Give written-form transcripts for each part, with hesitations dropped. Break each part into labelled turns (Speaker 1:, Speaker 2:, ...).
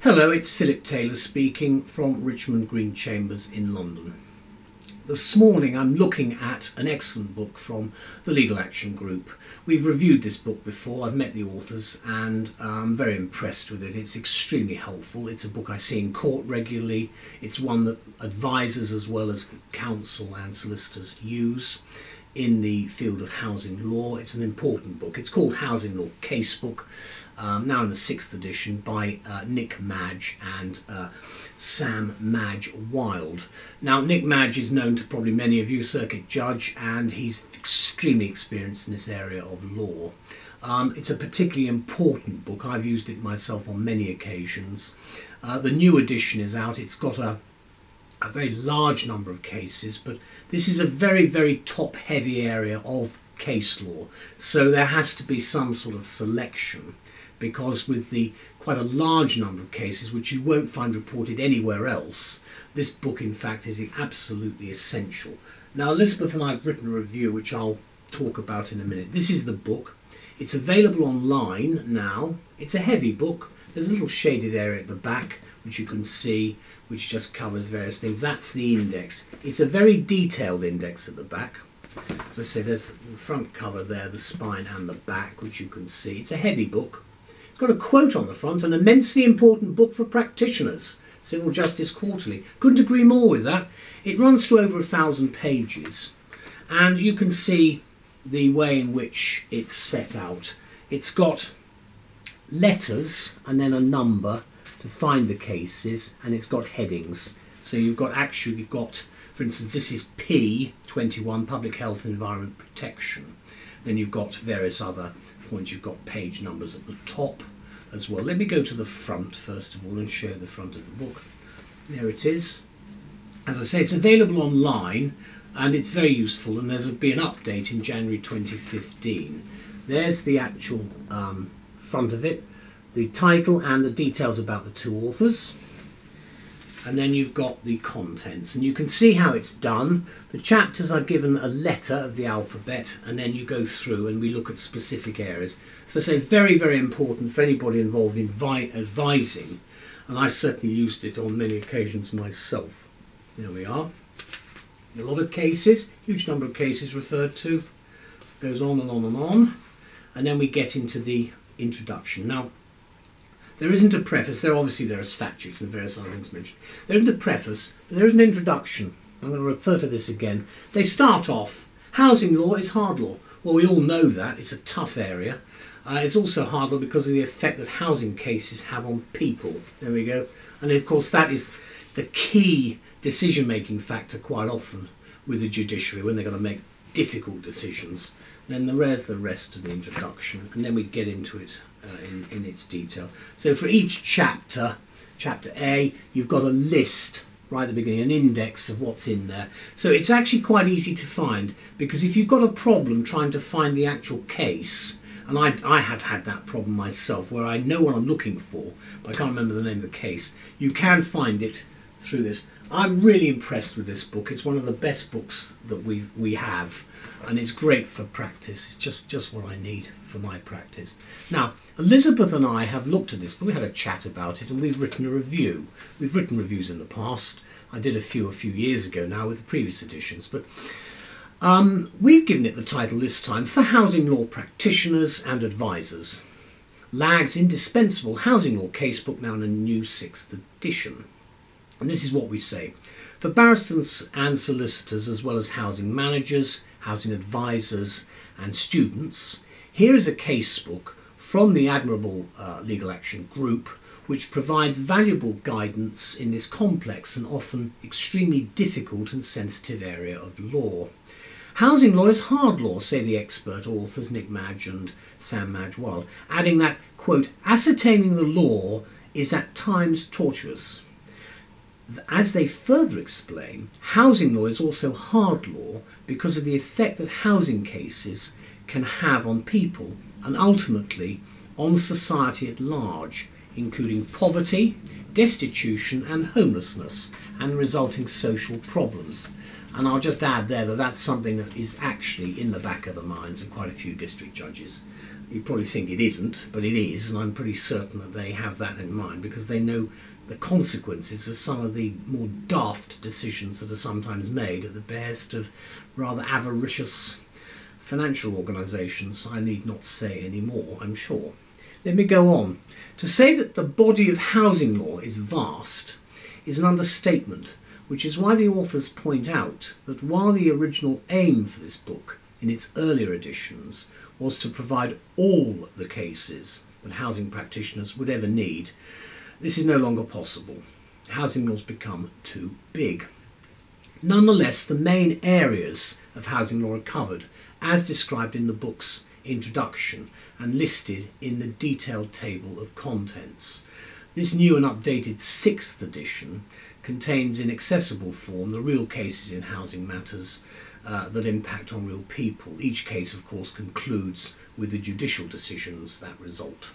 Speaker 1: Hello, it's Phillip Taylor speaking from Richmond Green Chambers in London. This morning I'm looking at an excellent book from the Legal Action Group. We've reviewed this book before, I've met the authors and I'm very impressed with it. It's extremely helpful. It's a book I see in court regularly. It's one that advisors as well as counsel and solicitors use in the field of housing law. It's an important book. It's called Housing Law Casebook, now in the 6th edition by Nick Madge and Sam Madge-Wyld. Now Nick Madge is known to probably many of you, circuit judge, and he's extremely experienced in this area of law. It's a particularly important book. I've used it myself on many occasions. The new edition is out. It's got a very large number of cases, but this is a very, very top-heavy area of case law. So there has to be some sort of selection, because with the quite a large number of cases which you won't find reported anywhere else, this book in fact is absolutely essential. Now Elizabeth and I have written a review which I'll talk about in a minute. This is the book. It's available online now. It's a heavy book. There's a little shaded area at the back which you can see, which just covers various things. That's the index. It's a very detailed index at the back. As I say, there's the front cover there, the spine and the back, which you can see. It's a heavy book. It's got a quote on the front, an immensely important book for practitioners, Civil Justice Quarterly. Couldn't agree more with that. It runs to over 1,000 pages, and you can see the way in which it's set out. It's got letters and then a number to find the cases, and it's got headings. So you've got, for instance, this is P21, Public Health and Environment Protection. Then you've got various other points. You've got page numbers at the top as well. Let me go to the front first of all and show the front of the book. There it is. As I say, it's available online and it's very useful, and there's been an update in January 2015. There's the actual front of it, the title and the details about the two authors. And then you've got the contents, and you can see how it's done. The chapters are given a letter of the alphabet, and then you go through and we look at specific areas. So I say very, very important for anybody involved in advising, and I certainly used it on many occasions myself. There we are. A lot of cases, huge number of cases referred to. Goes on and on and on. And then we get into the introduction. Now, there isn't a preface. There are statutes and various other things mentioned. There isn't a preface, but there is an introduction. I'm going to refer to this again. They start off, housing law is hard law. Well, we all know that. It's a tough area. It's also hard law because of the effect that housing cases have on people. There we go. And of course that is the key decision-making factor quite often with the judiciary when they're going to make difficult decisions. Then there's the rest of the introduction, and then we get into it in its detail. So for each chapter, chapter A, you've got a list right at the beginning, an index of what's in there. So it's actually quite easy to find, because if you've got a problem trying to find the actual case, and I have had that problem myself where I know what I'm looking for, but I can't remember the name of the case, you can find it through this. I'm really impressed with this book. It's one of the best books that we have, and it's great for practice. It's just what I need for my practice. Now, Elizabeth and I have looked at this, but we had a chat about it, and we've written a review. We've written reviews in the past. I did a few years ago now with the previous editions, but we've given it the title this time, For Housing Law Practitioners and Advisors. LAG's Indispensable Housing Law Casebook, now in a new 6th edition. And this is what we say. For barristers and solicitors, as well as housing managers, housing advisors and students, here is a casebook from the Admirable Legal Action Group, which provides valuable guidance in this complex and often extremely difficult and sensitive area of law. Housing law is hard law, say the expert authors Nick Madge and Sam Madge-Wyld, adding that, quote, ascertaining the law is at times tortuous. As they further explain, housing law is also hard law because of the effect that housing cases can have on people and ultimately on society at large, including poverty, destitution and homelessness and resulting social problems. And I'll just add there that that's something that is actually in the back of the minds of quite a few district judges You probably think it isn't, but it is, and I'm pretty certain that they have that in mind because they know the consequences of some of the more daft decisions that are sometimes made at the behest of rather avaricious financial organisations. I need not say any more, I'm sure. Let me go on. To say that the body of housing law is vast is an understatement, which is why the authors point out that while the original aim for this book in its earlier editions was to provide all the cases that housing practitioners would ever need, this is no longer possible. Housing law's become too big. Nonetheless, the main areas of housing law are covered, as described in the book's introduction and listed in the detailed table of contents. This new and updated 6th edition contains in accessible form the real cases in housing matters that impact on real people. Each case, of course, concludes with the judicial decisions that result.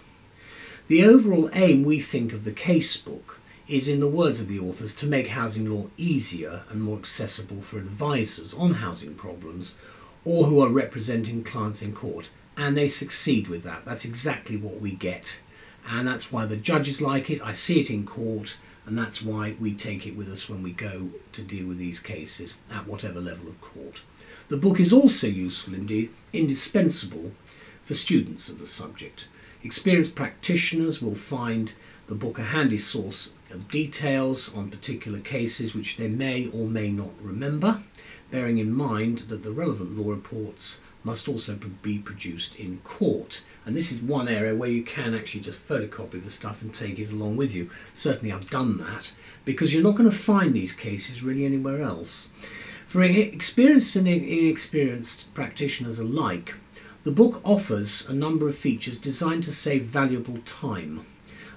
Speaker 1: The overall aim, we think, of the casebook is, in the words of the authors, to make housing law easier and more accessible for advisors on housing problems or who are representing clients in court. And they succeed with that. That's exactly what we get. And that's why the judges like it. I see it in court, and that's why we take it with us when we go to deal with these cases at whatever level of court. The book is also useful, indeed indispensable, for students of the subject. Experienced practitioners will find the book a handy source of details on particular cases which they may or may not remember, bearing in mind that the relevant law reports must also be produced in court. And this is one area where you can actually just photocopy the stuff and take it along with you. Certainly I've done that, because you're not going to find these cases really anywhere else. For experienced and inexperienced practitioners alike, the book offers a number of features designed to save valuable time.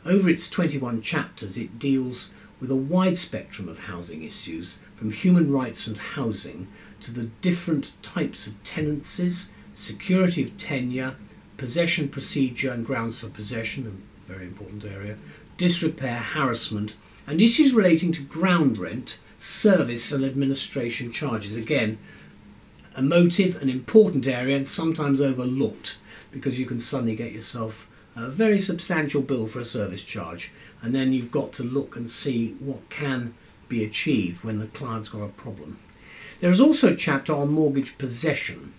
Speaker 1: Over its 21 chapters, it deals with a wide spectrum of housing issues, from human rights and housing to the different types of tenancies, security of tenure, possession procedure and grounds for possession, a very important area, disrepair, harassment, and issues relating to ground rent, service and administration charges. Again, a motive, an important area, and sometimes overlooked, because you can suddenly get yourself a very substantial bill for a service charge, and then you've got to look and see what can be achieved when the client's got a problem. There is also a chapter on mortgage possession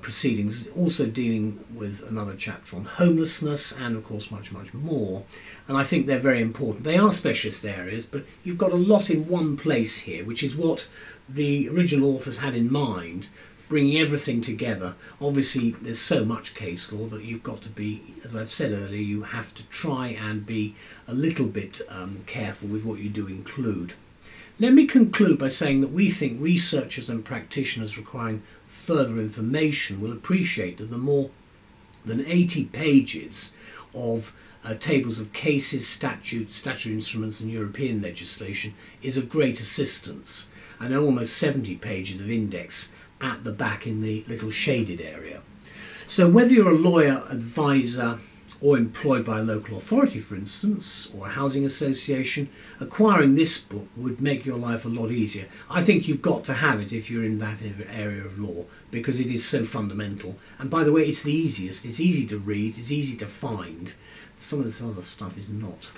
Speaker 1: proceedings, also dealing with another chapter on homelessness, and of course much more, and I think they're very important. They are specialist areas, but you've got a lot in one place here, which is what the original authors had in mind, bringing everything together. Obviously there's so much case law that you've got to be, as I've said earlier, you have to try and be a little bit careful with what you do include. Let me conclude by saying that we think researchers and practitioners requiring further information will appreciate that the more than 80 pages of tables of cases, statutes, statutory instruments and European legislation is of great assistance, and almost 70 pages of index at the back in the little shaded area. So whether you're a lawyer, advisor or employed by a local authority, for instance, or a housing association, acquiring this book would make your life a lot easier. I think you've got to have it if you're in that area of law, because it is so fundamental. And by the way, it's the easiest. It's easy to read, it's easy to find. Some of this other stuff is not.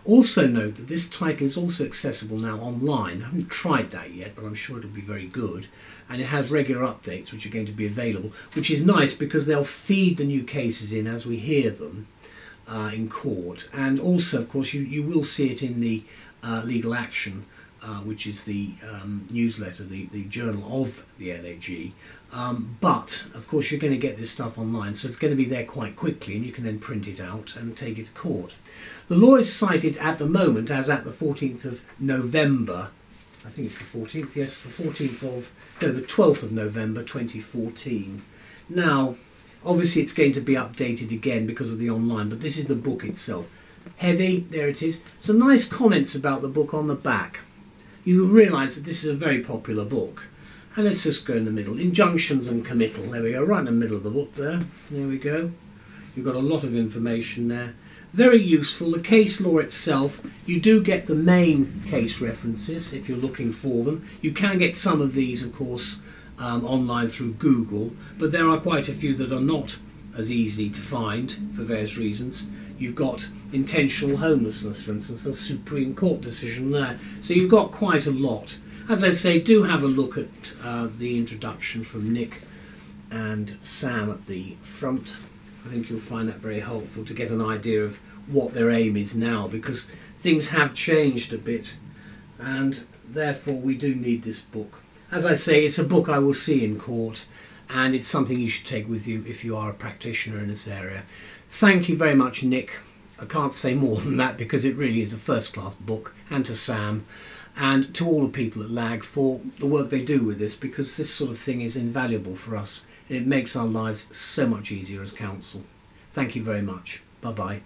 Speaker 1: Also note that this title is also accessible now online. I haven't tried that yet, but I'm sure it'll be very good. And it has regular updates which are going to be available, which is nice because they'll feed the new cases in as we hear them in court. And also, of course, you will see it in the Legal Action, which is the newsletter, the journal of the LAG. But, of course, you're going to get this stuff online, so it's going to be there quite quickly, and you can then print it out and take it to court. The law is cited at the moment as at the 14th of November. I think it's the 14th, yes, the 12th of November 2014. Now, obviously it's going to be updated again because of the online, but this is the book itself. Heavy, there it is. Some nice comments about the book on the back. You realise that this is a very popular book. And let's just go in the middle. Injunctions and committal. There we go, right in the middle of the book there. There we go. You've got a lot of information there. Very useful. The case law itself, you do get the main case references if you're looking for them. You can get some of these, of course, online through Google, but there are quite a few that are not as easy to find for various reasons. You've got intentional homelessness, for instance, a Supreme Court decision there. So you've got quite a lot. As I say, do have a look at the introduction from Nick and Sam at the front. I think you'll find that very helpful to get an idea of what their aim is now, because things have changed a bit and therefore we do need this book. As I say, it's a book I will see in court, and it's something you should take with you if you are a practitioner in this area. Thank you very much, Nick. I can't say more than that because it really is a first-class book, and to Sam and to all the people at LAG for the work they do with this, because this sort of thing is invaluable for us and it makes our lives so much easier as counsel. Thank you very much. Bye-bye.